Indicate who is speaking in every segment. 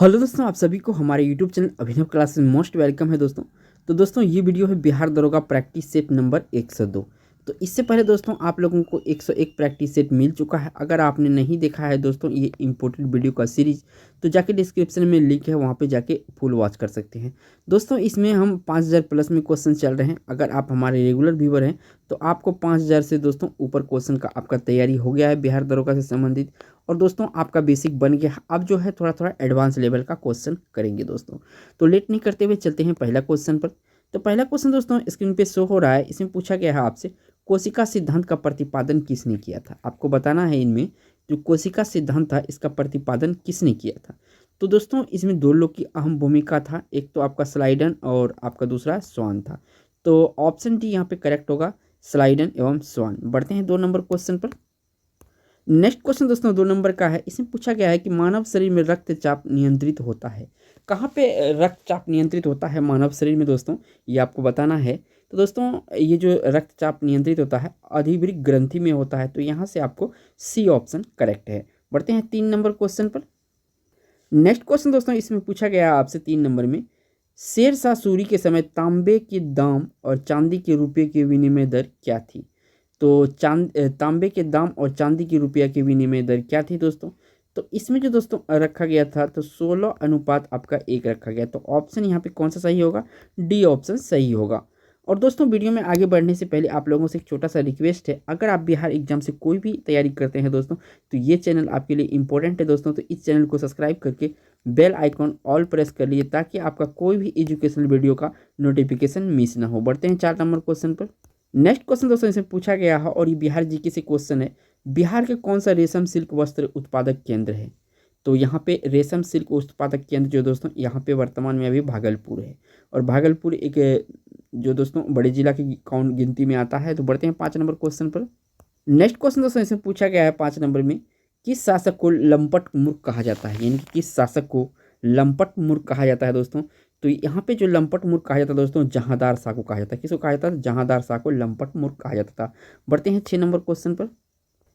Speaker 1: Hello दोस्तों, आप सभी को हमारे यूट्यूब चैनल अभिनव क्लासेस में मोस्ट वेलकम है दोस्तों। तो दोस्तों ये वीडियो है बिहार दरोगा प्रैक्टिस सेट नंबर 102। तो इससे पहले दोस्तों आप लोगों को 101 प्रैक्टिस सेट मिल चुका है। अगर आपने नहीं देखा है दोस्तों ये इंपॉर्टेंट वीडियो का सीरीज, तो जाके डिस्क्रिप्शन में लिंक है, वहाँ पे जाके फुल वॉच कर सकते हैं दोस्तों। इसमें हम 5000 प्लस में क्वेश्चन चल रहे हैं। अगर आप हमारे रेगुलर व्यूवर हैं तो आपको 5000 से दोस्तों ऊपर क्वेश्चन का आपका तैयारी हो गया है बिहार दरोगा से संबंधित। और दोस्तों आपका बेसिक बन गया। अब जो है थोड़ा थोड़ा एडवांस लेवल का क्वेश्चन करेंगे दोस्तों। तो लेट नहीं करते हुए चलते हैं पहला क्वेश्चन पर। तो पहला क्वेश्चन दोस्तों स्क्रीन पे शो हो रहा है। इसमें पूछा गया है आपसे, कोशिका सिद्धांत का प्रतिपादन किसने किया था। आपको बताना है इनमें जो कोशिका सिद्धांत था इसका प्रतिपादन किसने किया था। तो दोस्तों इसमें दो लोग की अहम भूमिका था, एक तो आपका स्लाइडन और आपका दूसरा स्वान था। तो ऑप्शन डी यहाँ पे करेक्ट होगा, स्लाइडन एवं स्वान। बढ़ते हैं 2 नंबर क्वेश्चन पर। नेक्स्ट क्वेश्चन दोस्तों 2 नंबर का है। इसमें पूछा गया है कि मानव शरीर में रक्तचाप नियंत्रित होता है कहाँ पे। रक्तचाप नियंत्रित होता है मानव शरीर में दोस्तों, ये आपको बताना है। तो दोस्तों ये जो रक्तचाप नियंत्रित होता है अधिवृक्क ग्रंथि में होता है। तो यहाँ से आपको सी ऑप्शन करेक्ट है। बढ़ते हैं 3 नंबर क्वेश्चन पर। नेक्स्ट क्वेश्चन दोस्तों इसमें पूछा गया है आपसे 3 नंबर में, शेर शाह सूरी के समय तांबे के दाम और चांदी के रुपये की विनिमय दर क्या थी। तो तांबे के दाम और चांदी की रुपया की विनिमय दर क्या थी दोस्तों। तो इसमें जो दोस्तों रखा गया था तो 16 अनुपात आपका 1 रखा गया। तो ऑप्शन यहाँ पे कौन सा सही होगा, डी ऑप्शन सही होगा। और दोस्तों वीडियो में आगे बढ़ने से पहले आप लोगों से एक छोटा सा रिक्वेस्ट है, अगर आप बिहार एग्जाम से कोई भी तैयारी करते हैं दोस्तों तो ये चैनल आपके लिए इंपॉर्टेंट है दोस्तों। तो इस चैनल को सब्सक्राइब करके बेल आइकॉन ऑल प्रेस कर लीजिए ताकि आपका कोई भी एजुकेशनल वीडियो का नोटिफिकेशन मिस ना हो। बढ़ते हैं 4 नंबर क्वेश्चन पर। नेक्स्ट क्वेश्चन दोस्तों इसे पूछा गया है और ये बिहार जीके से क्वेश्चन है। बिहार के कौन सा रेशम सिल्क वस्त्र उत्पादक केंद्र है। तो यहाँ पे रेशम सिल्क उत्पादक केंद्र जो दोस्तों यहाँ पे वर्तमान में अभी भागलपुर है। और भागलपुर एक जो दोस्तों बड़े जिला की कौन गिनती में आता है। तो बढ़ते हैं 5 नंबर क्वेश्चन पर। नेक्स्ट क्वेश्चन दोस्तों इसमें पूछा गया है 5 नंबर में, किस शासक को लंपट मूर्ख कहा जाता है, यानी कि किस शासक को लंपट मूर्ख कहा जाता है दोस्तों। तो यहाँ पे जो लंपट मूर्ख कहा जाता है दोस्तों जहांदार शाह को कहा जाता है। किसको कहा जाता है, जहांदार शाह को लंपट मूर्ख कहा जाता था। बढ़ते हैं 6 नंबर क्वेश्चन पर।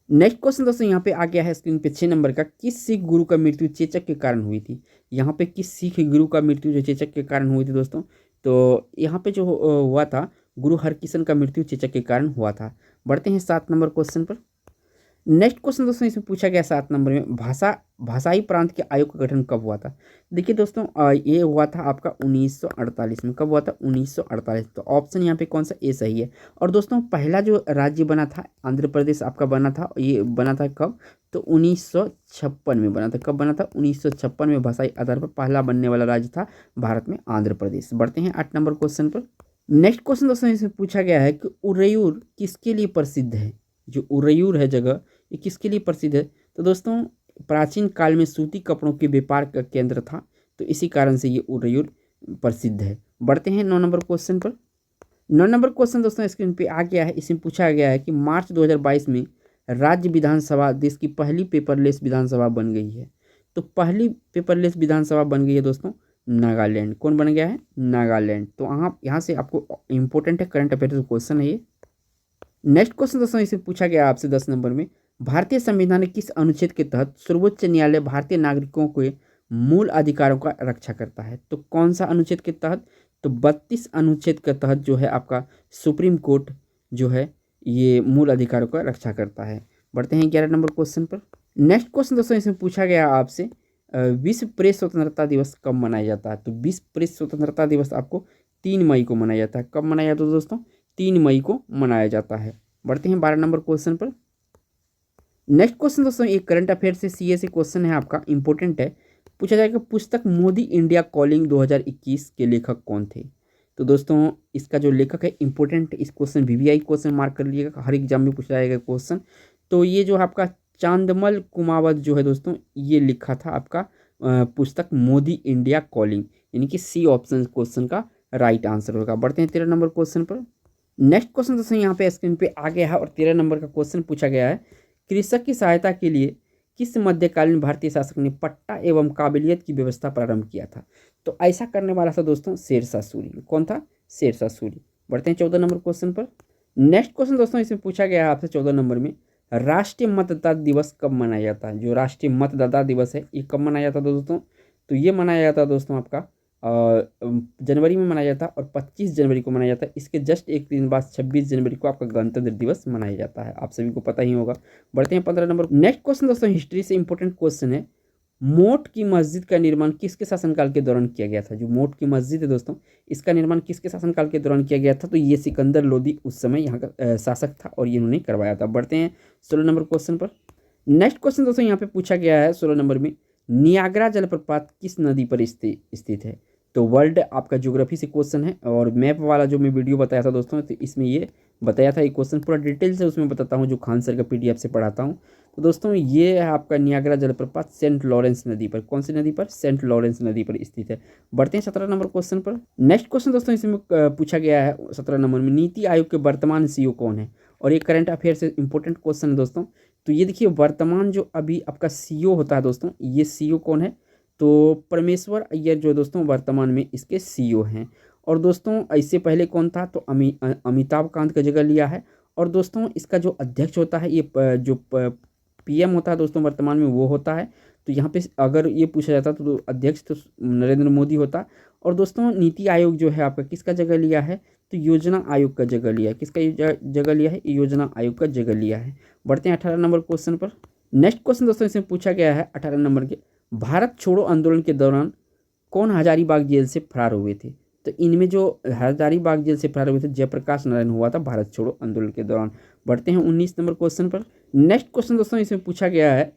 Speaker 1: नेक्स्ट क्वेश्चन दोस्तों यहाँ पे आ गया है स्क्रीन पे 6 नंबर का, किस सिख गुरु का मृत्यु चेचक के कारण हुई थी। यहाँ पे किस सिख गुरु का मृत्यु जो चेचक के कारण हुई थी दोस्तों। तो यहाँ पे जो हुआ था गुरु हरकिशन का मृत्यु चेचक के कारण हुआ था। बढ़ते हैं 7 नंबर क्वेश्चन पर। नेक्स्ट क्वेश्चन दोस्तों इसमें पूछा गया 7 नंबर में, भाषाई प्रांत के आयोग का गठन कब हुआ था। देखिए दोस्तों ये हुआ था आपका 1948 में। कब हुआ था, 1948। तो ऑप्शन यहाँ पे कौन सा ए सही है। और दोस्तों पहला जो राज्य बना था आंध्र प्रदेश आपका बना था, ये बना था कब, तो 1956 में बना था। कब बना था, 1956 में भाषाई आधार पर पहला बनने वाला राज्य था भारत में आंध्र प्रदेश। बढ़ते हैं 8 नंबर क्वेश्चन पर। नेक्स्ट क्वेश्चन दोस्तों इसमें पूछा गया है कि उरैयूर किसके लिए प्रसिद्ध है। जो उरैयूर है जगह, ये किसके लिए प्रसिद्ध है। तो दोस्तों प्राचीन काल में सूती कपड़ों के व्यापार का केंद्र था, तो इसी कारण से ये उरैयूर प्रसिद्ध है। बढ़ते हैं 9 नंबर क्वेश्चन पर। 9 नंबर क्वेश्चन दोस्तों स्क्रीन पे आ गया है। इसमें पूछा गया है कि मार्च 2022 में राज्य विधानसभा देश की पहली पेपरलेस विधानसभा बन गई है। तो पहली पेपरलेस विधानसभा बन गई है दोस्तों नागालैंड। कौन बन गया है, नागालैंड। तो यहाँ से आपको इंपॉर्टेंट है, करंट अफेयर्स क्वेश्चन है ये। नेक्स्ट क्वेश्चन दोस्तों इसे पूछा गया आपसे 10 नंबर में, भारतीय संविधान के किस अनुच्छेद के तहत सर्वोच्च न्यायालय भारतीय नागरिकों के मूल अधिकारों का रक्षा करता है। तो कौन सा अनुच्छेद के तहत, तो 32 अनुच्छेद के तहत जो है आपका सुप्रीम कोर्ट जो है ये मूल अधिकारों का रक्षा करता है। बढ़ते हैं 11 नंबर क्वेश्चन पर। नेक्स्ट क्वेश्चन दोस्तों इसमें पूछा गया आपसे, विश्व प्रेस स्वतंत्रता दिवस कब मनाया जाता है। तो विश्व प्रेस स्वतंत्रता दिवस आपको 3 मई को मनाया जाता है। कब मनाया जाता है दोस्तों, 3 मई को मनाया जाता है। बढ़ते हैं 12 नंबर क्वेश्चन पर। नेक्स्ट क्वेश्चन दोस्तों एक करंट अफेयर से सीए से क्वेश्चन है आपका, इंपॉर्टेंट है। पूछा जाएगा पुस्तक मोदी इंडिया कॉलिंग 2021 के लेखक कौन थे। तो दोस्तों इसका जो लेखक है इंपॉर्टेंट, इस क्वेश्चन वीवीआई क्वेश्चन मार्क कर लीजिएगा, हर एग्जाम में पूछा जाएगा क्वेश्चन। तो ये जो आपका चांदमल कुमावत जो है दोस्तों ये लिखा था आपका पुस्तक मोदी इंडिया कॉलिंग, यानी कि सी ऑप्शन क्वेश्चन का राइट आंसर होगा। बढ़ते हैं 13 नंबर क्वेश्चन पर। नेक्स्ट क्वेश्चन दोस्तों यहाँ पे स्क्रीन पे आ गया है और 13 नंबर का क्वेश्चन पूछा गया है, कृषक की सहायता के लिए किस मध्यकालीन भारतीय शासक ने पट्टा एवं काबिलियत की व्यवस्था प्रारंभ किया था। तो ऐसा करने वाला था दोस्तों शेरशाह सूरी। कौन था, शेरशाह सूरी। बढ़ते हैं 14 नंबर क्वेश्चन पर। नेक्स्ट क्वेश्चन दोस्तों इसमें पूछा गया है आपसे 14 नंबर में, राष्ट्रीय मतदाता दिवस कब मनाया जाता है। जो राष्ट्रीय मतदाता दिवस है ये कब मनाया जाता है दोस्तों, तो ये मनाया जाता है दोस्तों आपका जनवरी में मनाया जाता है और 25 जनवरी को मनाया जाता है। इसके जस्ट एक दिन बाद 26 जनवरी को आपका गणतंत्र दिवस मनाया जाता है, आप सभी को पता ही होगा। बढ़ते हैं 15 नंबर। नेक्स्ट क्वेश्चन दोस्तों हिस्ट्री से इंपॉर्टेंट क्वेश्चन है, मोट की मस्जिद का निर्माण किसके शासनकाल के दौरान किया गया था? जो मोट की मस्जिद है दोस्तों, इसका निर्माण किसके शासनकाल के दौरान किया गया था? तो ये सिकंदर लोदी उस समय यहाँ का शासक था और ये इन्होंने करवाया था। बढ़ते हैं 16 नंबर क्वेश्चन पर। नेक्स्ट क्वेश्चन दोस्तों यहाँ पे पूछा गया है 16 नंबर में, नियाग्रा जलप्रपात किस नदी पर स्थित है? तो वर्ल्ड आपका ज्योग्राफी से क्वेश्चन है और मैप वाला जो मैं वीडियो बताया था दोस्तों, तो इसमें ये बताया था, ये क्वेश्चन पूरा डिटेल से उसमें बताता हूँ जो खान सर का PDF से पढ़ाता हूँ। तो दोस्तों ये है आपका नियाग्रा जलप्रपात सेंट लॉरेंस नदी पर। कौन सी नदी पर? सेंट लॉरेंस नदी पर स्थित है। बढ़ते हैं 17 नंबर क्वेश्चन पर। नेक्स्ट क्वेश्चन दोस्तों इसमें पूछा गया है 17 नंबर में, नीति आयोग के वर्तमान CEO कौन है? और ये करंट अफेयर से इंपॉर्टेंट क्वेश्चन है दोस्तों। तो ये देखिए वर्तमान जो अभी आपका CEO होता है दोस्तों, ये CEO कौन है? तो परमेश्वर अय्यर जो दोस्तों वर्तमान में इसके CEO हैं। और दोस्तों इससे पहले कौन था? तो अमिताभ कांत का जगह लिया है। और दोस्तों इसका जो अध्यक्ष होता है, ये जो PM होता है दोस्तों वर्तमान में, वो होता है। तो यहाँ पे अगर ये पूछा जाता तो अध्यक्ष तो नरेंद्र मोदी होता। और दोस्तों नीति आयोग जो है आपका किसका जगह लिया है? तो योजना आयोग का जगह लिया है। किसका जगह लिया है? योजना आयोग का जगह लिया है। बढ़ते हैं 18 नंबर क्वेश्चन पर। नेक्स्ट क्वेश्चन दोस्तों इसमें पूछा गया है 18 नंबर के, भारत छोड़ो आंदोलन के दौरान कौन हजारीबाग जेल से फरार हुए थे? तो इनमें जो हजारीबाग जेल से फरार हुए थे, जयप्रकाश नारायण हुआ था भारत छोड़ो आंदोलन के दौरान। बढ़ते हैं 19 नंबर क्वेश्चन पर। नेक्स्ट क्वेश्चन दोस्तों इसमें पूछा गया है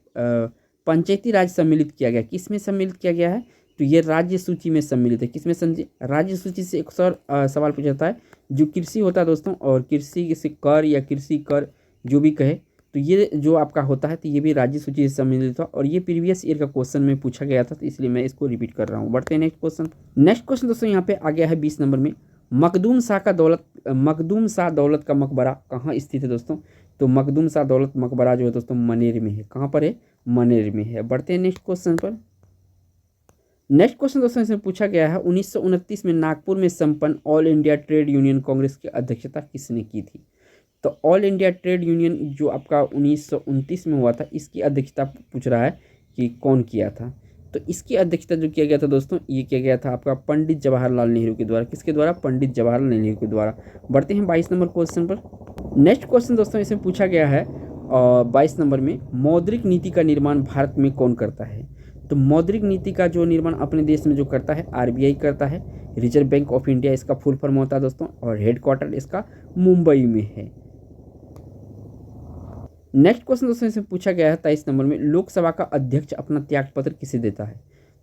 Speaker 1: पंचायती राज सम्मिलित किया गया, किस में सम्मिलित किया गया है? तो ये राज्य सूची में सम्मिलित है। किसमें? राज्य सूची से एक और सवाल पूछा जाता है, जो कृषि होता है दोस्तों, और कृषि से कर या कृषि कर जो भी कहे, तो ये जो आपका होता है तो ये भी राज्य सूची से सम्मिलित था और ये प्रीवियस ईयर का क्वेश्चन में पूछा गया था, तो इसलिए मैं इसको रिपीट कर रहा हूँ। बढ़ते हैं नेक्स्ट क्वेश्चन। नेक्स्ट क्वेश्चन दोस्तों यहाँ पे आ गया है 20 नंबर में, मखदूम शाह दौलत का मकबरा कहाँ स्थित है दोस्तों? तो मखदूम शाह दौलत मकबरा जो है दोस्तों मनेर में है। कहाँ पर है? मनेर में है। बढ़ते हैं नेक्स्ट क्वेश्चन पर। नेक्स्ट क्वेश्चन दोस्तों इसमें पूछा गया है 1929 में नागपुर में संपन्न all India trade union Congress की अध्यक्षता किसने की थी? तो ऑल इंडिया ट्रेड यूनियन जो आपका 1929 में हुआ था, इसकी अध्यक्षता पूछ रहा है कि कौन किया था? तो इसकी अध्यक्षता जो किया गया था दोस्तों, ये किया गया था आपका पंडित जवाहरलाल नेहरू के द्वारा। किसके द्वारा? पंडित जवाहरलाल नेहरू के द्वारा। बढ़ते हैं 22 नंबर क्वेश्चन पर। नेक्स्ट क्वेश्चन दोस्तों इसमें पूछा गया है 22 नंबर में, मौद्रिक नीति का निर्माण भारत में कौन करता है? तो मौद्रिक नीति का जो निर्माण अपने देश में जो करता है, RBI करता है, रिजर्व बैंक ऑफ इंडिया इसका फुल फॉर्म होता है दोस्तों, और हेडक्वार्टर इसका मुंबई में है। नेक्स्ट क्वेश्चन दोस्तों इसमें पूछा गया है 23 नंबर में, लोकसभा का अध्यक्ष अपना त्यागपत्र किसे देता है?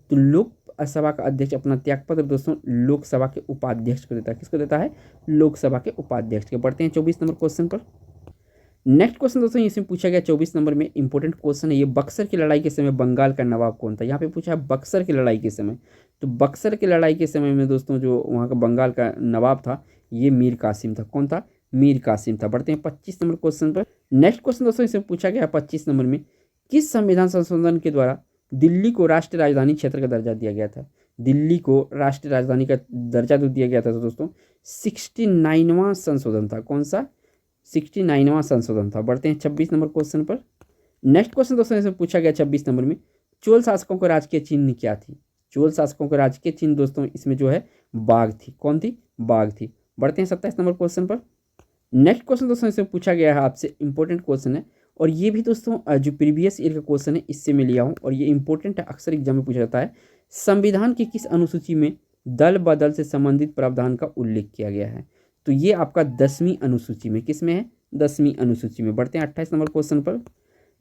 Speaker 1: तो लोकसभा का अध्यक्ष अपना त्यागपत्र दोस्तों लोकसभा के उपाध्यक्ष को देता है। किसको देता है? लोकसभा के उपाध्यक्ष के। बढ़ते हैं 24 नंबर क्वेश्चन पर। नेक्स्ट क्वेश्चन दोस्तों इसमें पूछा गया 24 नंबर में, इंपॉर्टेंट क्वेश्चन है ये, बक्सर की लड़ाई के समय बंगाल का नवाब कौन था? यहाँ पे पूछा है बक्सर की लड़ाई के समय। तो बक्सर की लड़ाई के समय में दोस्तों जो वहाँ का बंगाल का नवाब था, ये मीर कासिम था। कौन था? मीर कासिम था। बढ़ते हैं 25 नंबर क्वेश्चन पर। नेक्स्ट क्वेश्चन दोस्तों इसमें पूछा गया 25 नंबर में, किस संविधान संशोधन के द्वारा दिल्ली को राष्ट्रीय राजधानी क्षेत्र का दर्जा दिया गया था? दिल्ली को राष्ट्रीय राजधानी का दर्जा जो दिया गया था दोस्तों 69वां संशोधन था। कौन सा? 69वां संशोधन था। बढ़ते हैं 26 नंबर क्वेश्चन पर। नेक्स्ट क्वेश्चन दोस्तों इसमें पूछा गया 26 नंबर में, चोल शासकों को राजकीय चिन्ह क्या थी? चोल शासकों को राजकीय चिन्ह दोस्तों इसमें जो है बाघ थी। कौन थी? बाघ थी। बढ़ते हैं 27 नंबर क्वेश्चन पर। नेक्स्ट क्वेश्चन दोस्तों इसमें पूछा गया है आपसे, इंपॉर्टेंट क्वेश्चन है और ये भी दोस्तों जो प्रीवियस ईयर का क्वेश्चन है इससे मैं लिया हूँ और ये इंपॉर्टेंट है, अक्सर एग्जाम में पूछा जाता है। संविधान की किस अनुसूची में दल बदल से संबंधित प्रावधान का उल्लेख किया गया है? तो ये आपका 10वीं अनुसूची में। किस में है? 10वीं अनुसूची में। बढ़ते हैं 28 नंबर क्वेश्चन पर।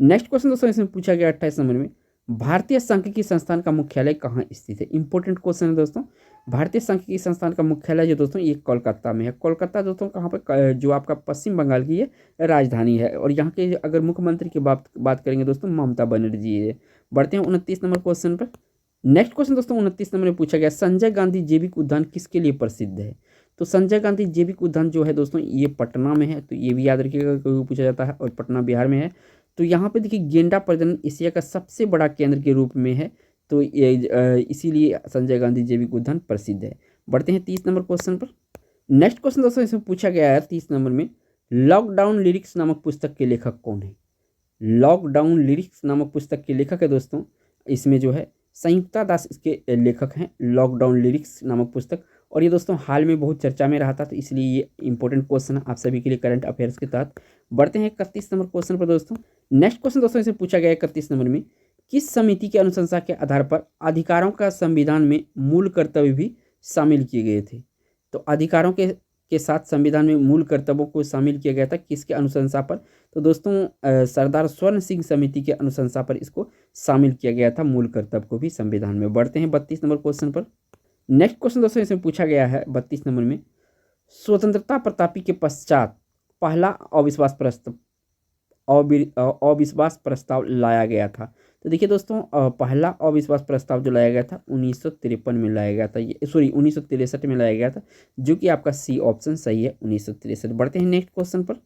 Speaker 1: नेक्स्ट क्वेश्चन दोस्तों इसमें पूछा गया 28 नंबर में, भारतीय सांख्यिकी संस्थान का मुख्यालय कहाँ स्थित है? इंपॉर्टेंट क्वेश्चन है दोस्तों। भारतीय सांख्यिकी संस्थान का मुख्यालय जो दोस्तों ये कोलकाता में है। कोलकाता दोस्तों कहाँ पर? जो आपका पश्चिम बंगाल की ये राजधानी है और यहाँ के अगर मुख्यमंत्री की बात करेंगे दोस्तों ममता बनर्जी है। बढ़ते हैं 29 नंबर क्वेश्चन पर। नेक्स्ट क्वेश्चन दोस्तों 29 नंबर में पूछा गया, संजय गांधी जैविक उद्यान किसके लिए प्रसिद्ध है? तो संजय गांधी जैविक उद्यान जो है दोस्तों ये पटना में है, तो ये भी याद रखिएगा क्योंकि पूछा जाता है, और पटना बिहार में है। तो यहाँ पे देखिए गेंडा प्रजनन एशिया का सबसे बड़ा केंद्र के रूप में है, तो ये इसीलिए संजय गांधी जैविक उद्यान प्रसिद्ध है। बढ़ते हैं 30 नंबर क्वेश्चन पर। नेक्स्ट क्वेश्चन दोस्तों इसमें पूछा गया है 30 नंबर में, लॉकडाउन लिरिक्स नामक पुस्तक के लेखक कौन है? लॉकडाउन लिरिक्स नामक पुस्तक के लेखक है दोस्तों इसमें जो है संयुक्ता दास इसके लेखक हैं। लॉकडाउन लिरिक्स नामक पुस्तक। और ये दोस्तों हाल में बहुत चर्चा में रहा था, तो इसलिए ये इंपॉर्टेंट क्वेश्चन है आप सभी के लिए करंट अफेयर्स के तहत। बढ़ते हैं 31 नंबर क्वेश्चन पर दोस्तों। नेक्स्ट क्वेश्चन दोस्तों इसे पूछा गया है 31 नंबर में, किस समिति की अनुशंसा के आधार पर अधिकारों का संविधान में मूल कर्तव्य भी शामिल किए गए थे। तो अधिकारों के साथ संविधान में मूल कर्तव्यों को शामिल किया गया था, किसके अनुशंसा पर? तो दोस्तों सरदार स्वर्ण सिंह समिति के अनुशंसा पर इसको शामिल किया गया था, मूल कर्तव्य को भी संविधान में। बढ़ते हैं 32 नंबर क्वेश्चन पर। नेक्स्ट क्वेश्चन दोस्तों इसमें पूछा गया है 32 नंबर में, स्वतंत्रता प्राप्ति के पश्चात पहला अविश्वास प्रस्ताव लाया गया था। तो देखिए दोस्तों पहला अविश्वास प्रस्ताव जो लाया गया था 1953 में लाया गया था, ये 1963 में लाया गया था, जो कि आपका सी ऑप्शन सही है, 1963। बढ़ते हैं नेक्स्ट क्वेश्चन पर।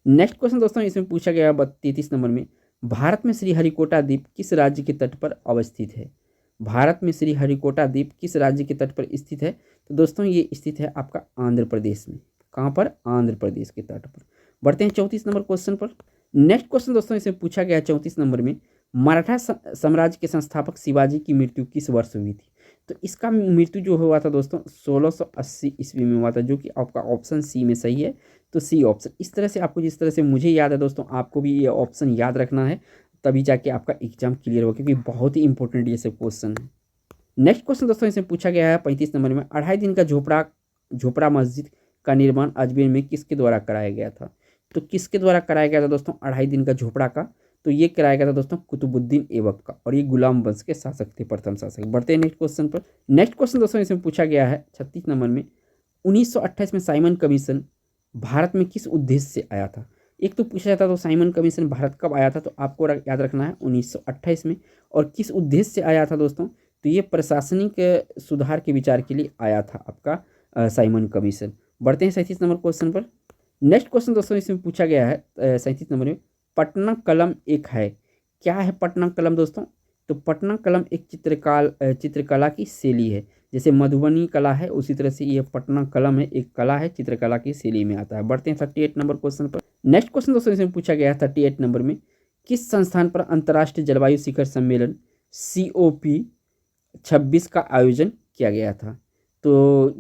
Speaker 1: नेक्स्ट क्वेश्चन दोस्तों इसमें पूछा गया 33 नंबर में, भारत में श्रीहरिकोटा द्वीप किस राज्य के तट पर अवस्थित है? भारत में श्रीहरिकोटा द्वीप किस राज्य के तट पर स्थित है? तो दोस्तों ये स्थित है आपका आंध्र प्रदेश में। कहाँ पर? आंध्र प्रदेश के तट पर। बढ़ते हैं 34 नंबर क्वेश्चन पर। नेक्स्ट क्वेश्चन दोस्तों इसमें पूछा गया 34 नंबर में, मराठा साम्राज्य के संस्थापक शिवाजी की मृत्यु किस वर्ष हुई थी? तो इसका मृत्यु जो हुआ था दोस्तों 1680 ईस्वी में हुआ था, जो कि आपका ऑप्शन सी में सही है। तो सी ऑप्शन, इस तरह से आपको, जिस तरह से मुझे याद है दोस्तों, आपको भी ये ऑप्शन याद रखना है, तभी जाके आपका एग्जाम क्लियर होगा, क्योंकि बहुत ही इंपॉर्टेंट ये सब क्वेश्चन है। नेक्स्ट क्वेश्चन दोस्तों इसमें पूछा गया है 35 नंबर में, 2.5 दिन का झोपड़ा मस्जिद का निर्माण अजमेर में किसके द्वारा कराया गया था? तो किसके द्वारा कराया गया था दोस्तों 2.5 दिन का झोपड़ा का? तो ये कराया गया था दोस्तों कुतुबुद्दीन ऐबक का, और ये गुलाम वंश के शासक थे, प्रथम शासक। बढ़ते हैं नेक्स्ट क्वेश्चन पर। नेक्स्ट क्वेश्चन दोस्तों इसमें पूछा गया है 36 नंबर में, 1928 में साइमन कमीशन भारत में किस उद्देश्य से आया था? एक तो पूछा जाता तो साइमन कमीशन भारत कब आया था, तो आपको याद रखना है 1928 में। और किस उद्देश्य से आया था दोस्तों? तो ये प्रशासनिक सुधार के विचार के लिए आया था आपका साइमन कमीशन। बढ़ते हैं 37 नंबर क्वेश्चन पर। नेक्स्ट क्वेश्चन दोस्तों इसमें पूछा गया है 37 नंबर में, पटना कलम एक है। क्या है पटना कलम दोस्तों? तो पटना कलम एक चित्रकला की शैली है। जैसे मधुबनी कला है, उसी तरह से ये पटना कलम है, एक कला है, चित्रकला की शैली में आता है। बढ़ते हैं 38 नंबर क्वेश्चन पर। नेक्स्ट क्वेश्चन दोस्तों इसमें पूछा गया है 38 नंबर में, किस संस्थान पर अंतर्राष्ट्रीय जलवायु शिखर सम्मेलन COP26 का आयोजन किया गया था? तो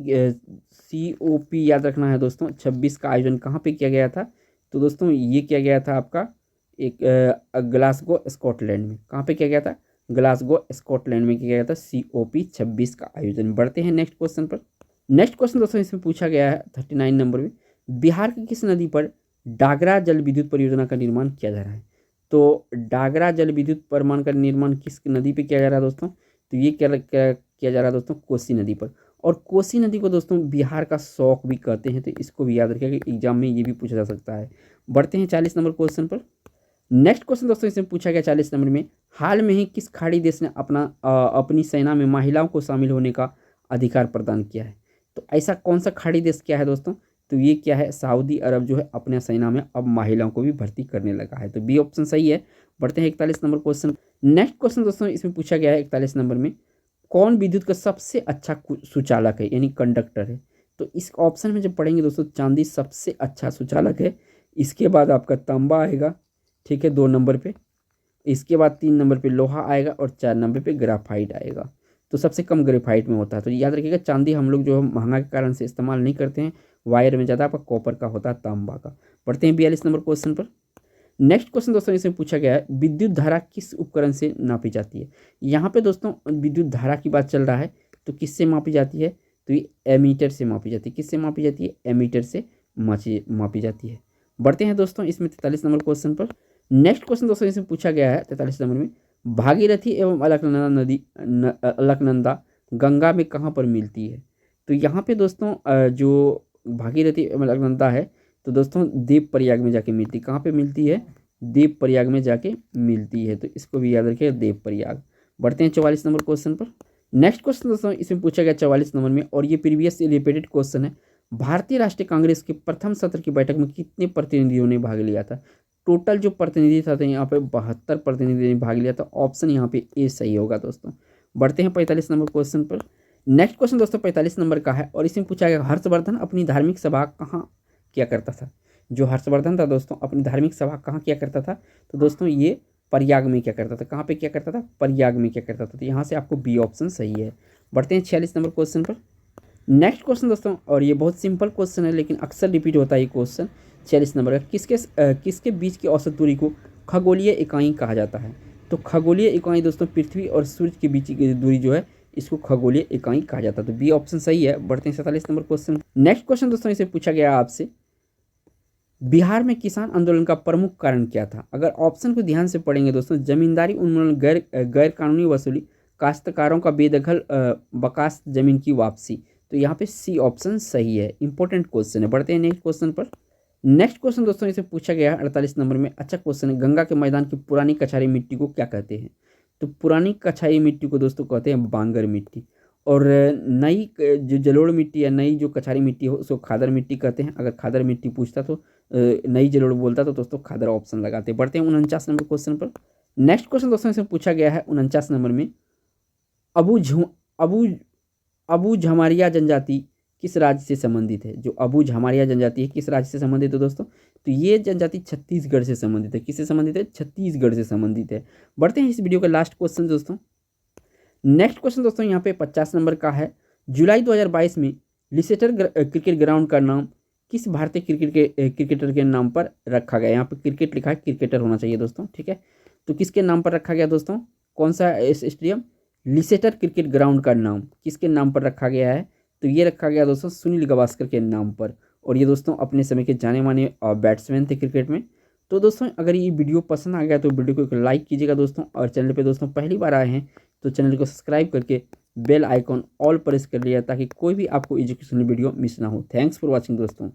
Speaker 1: COP याद रखना है दोस्तों, 26 का आयोजन कहाँ पे किया गया था? तो दोस्तों ये किया गया था आपका एक ग्लासगो स्कॉटलैंड में। कहाँ पे किया गया था? ग्लासगो स्कॉटलैंड में किया गया था COP26 का आयोजन। बढ़ते हैं नेक्स्ट क्वेश्चन पर। नेक्स्ट क्वेश्चन दोस्तों इसमें पूछा गया है 39 नंबर में, बिहार की किस नदी पर डागरा जल विद्युत परियोजना का निर्माण किया जा रहा है? तो डागरा जल विद्युत परियोजना का निर्माण किस नदी पर किया जा रहा है दोस्तों? तो ये क्या किया जा रहा है दोस्तों? कोसी नदी पर। और कोसी नदी को दोस्तों बिहार का शौक भी कहते हैं, तो इसको भी याद रखिएगा कि एग्जाम में ये भी पूछा जा सकता है। बढ़ते हैं 40 नंबर क्वेश्चन पर। नेक्स्ट क्वेश्चन दोस्तों इसमें पूछा गया 40 नंबर में, हाल में ही किस खाड़ी देश ने अपनी सेना में महिलाओं को शामिल होने का अधिकार प्रदान किया है? तो ऐसा कौन सा खाड़ी देश क्या है दोस्तों? तो ये क्या है? सऊदी अरब जो है अपने सेना में अब महिलाओं को भी भर्ती करने लगा है, तो बी ऑप्शन सही है। बढ़ते हैं 41 नंबर क्वेश्चन। नेक्स्ट क्वेश्चन दोस्तों इसमें पूछा गया है 41 नंबर में, कौन विद्युत का सबसे अच्छा सुचालक है, यानी कंडक्टर है? तो इस ऑप्शन में जब पढ़ेंगे दोस्तों, चांदी सबसे अच्छा सुचालक है, इसके बाद आपका तांबा आएगा, ठीक है, 2 नंबर पे, इसके बाद 3 नंबर पे लोहा आएगा, और 4 नंबर पे ग्राफाइट आएगा। तो सबसे कम ग्रेफाइट में होता है, तो याद रखिएगा चांदी हम लोग जो है महंगा के कारण से इस्तेमाल नहीं करते हैं, वायर में ज़्यादा आपका कॉपर का होता है, तांबा का। बढ़ते हैं 42 नंबर क्वेश्चन पर। नेक्स्ट क्वेश्चन दोस्तों इसमें पूछा गया है, विद्युत धारा किस उपकरण से नापी जाती है? यहाँ पे दोस्तों विद्युत धारा की बात चल रहा है, तो किससे मापी जाती है? तो ये एमीटर से मापी जाती है। किससे मापी जाती है? एमीटर से मापी जाती है। बढ़ते हैं दोस्तों इसमें 43 नंबर क्वेश्चन पर। नेक्स्ट क्वेश्चन दोस्तों इसमें पूछा गया है 43 नंबर में, भागीरथी एवं अलकनंदा गंगा में कहाँ पर मिलती है? तो यहाँ पे दोस्तों जो भागीरथी एवं अलकनंदा है, तो दोस्तों देवप्रयाग में जाके मिलती है। कहाँ पे मिलती है? देवप्रयाग में जाके मिलती है, तो इसको भी याद रखिए, देवप्रयाग। बढ़ते हैं 44 नंबर क्वेश्चन पर। नेक्स्ट क्वेश्चन दोस्तों इसमें पूछा गया 44 नंबर में, और ये प्रीवियस से रिपीटेड क्वेश्चन है, भारतीय राष्ट्रीय कांग्रेस के प्रथम सत्र की बैठक में कितने प्रतिनिधियों ने भाग लिया था? टोटल जो प्रतिनिधि था यहाँ पे 72 प्रतिनिधियों ने भाग लिया था। ऑप्शन यहाँ पे ए सही होगा दोस्तों। बढ़ते हैं 45 नंबर क्वेश्चन पर। नेक्स्ट क्वेश्चन दोस्तों 45 नंबर का है, और इसमें पूछा गया, हर्षवर्धन अपनी धार्मिक सभा कहाँ किया करता था? जो हर्षवर्धन था दोस्तों अपनी धार्मिक सभा कहाँ किया करता था? तो दोस्तों ये प्रयाग में क्या करता था, कहाँ पे क्या करता था, प्रयाग में क्या करता था। तो यहाँ से आपको बी ऑप्शन सही है। बढ़ते हैं 46 नंबर क्वेश्चन पर। नेक्स्ट क्वेश्चन दोस्तों, और ये बहुत सिंपल क्वेश्चन है लेकिन अक्सर रिपीट होता है ये क्वेश्चन। 46 नंबर का, किसके बीच की औसत दूरी को खगोलीय इकाई कहा जाता है। तो खगोलीय इकाई दोस्तों पृथ्वी और सूर्य के बीच की दूरी जो है इसको खगोलीय इकाई कहा जाता है। तो बी ऑप्शन सही है। बढ़ते हैं 47 नंबर क्वेश्चन। नेक्स्ट क्वेश्चन दोस्तों इसे पूछा गया आपसे, बिहार में किसान आंदोलन का प्रमुख कारण क्या था। अगर ऑप्शन को ध्यान से पढ़ेंगे दोस्तों, जमींदारी उन्मूलन, गैर कानूनी वसूली, काश्तकारों का बेदखल, बकास जमीन की वापसी। तो यहाँ पे सी ऑप्शन सही है। इंपॉर्टेंट क्वेश्चन है। बढ़ते हैं नेक्स्ट क्वेश्चन पर। नेक्स्ट क्वेश्चन दोस्तों इसे पूछा गया है 48 नंबर में। अच्छा क्वेश्चन है, गंगा के मैदान की पुरानी कछारी मिट्टी को क्या कहते हैं। तो पुरानी कछारी मिट्टी को दोस्तों कहते हैं बांगर मिट्टी, और नई जो जलोढ़ मिट्टी है, नई जो कछारी मिट्टी हो उसको खादर मिट्टी कहते हैं। अगर खादर मिट्टी पूछता तो नई जलोढ़ बोलता तो दोस्तों खादर ऑप्शन लगाते। बढ़ते हैं 49 नंबर क्वेश्चन पर। नेक्स्ट क्वेश्चन दोस्तों इसमें पूछा गया है 49 नंबर में, अबू अबू झमारिया जनजाति किस राज्य से संबंधित है। जो अबू झमारिया जनजाति है किस राज्य से संबंधित है दोस्तों। तो ये जनजाति छत्तीसगढ़ से संबंधित है। किससे संबंधित है, छत्तीसगढ़ से संबंधित है। बढ़ते हैं इस वीडियो का लास्ट क्वेश्चन दोस्तों। नेक्स्ट क्वेश्चन दोस्तों यहाँ पे 50 नंबर का है, जुलाई 2022 में लिसेटर क्रिकेट ग्राउंड का नाम किस भारतीय क्रिकेटर के नाम पर रखा गया। यहाँ पे क्रिकेट लिखा है, क्रिकेटर होना चाहिए दोस्तों, ठीक है। तो किसके नाम पर रखा गया दोस्तों, कौन सा स्टेडियम, लिसेटर क्रिकेट ग्राउंड का नाम किसके नाम पर रखा गया है। तो ये रखा गया दोस्तों सुनील गावस्कर के नाम पर, और ये दोस्तों अपने समय के जाने माने बैट्समैन थे क्रिकेट में। तो दोस्तों अगर ये वीडियो पसंद आ गया तो वीडियो को एक लाइक कीजिएगा दोस्तों, और चैनल पे दोस्तों पहली बार आए हैं तो चैनल को सब्सक्राइब करके बेल आइकॉन ऑल प्रेस कर लिया ताकि कोई भी आपको एजुकेशनल वीडियो मिस ना हो। थैंक्स फॉर वॉचिंग दोस्तों।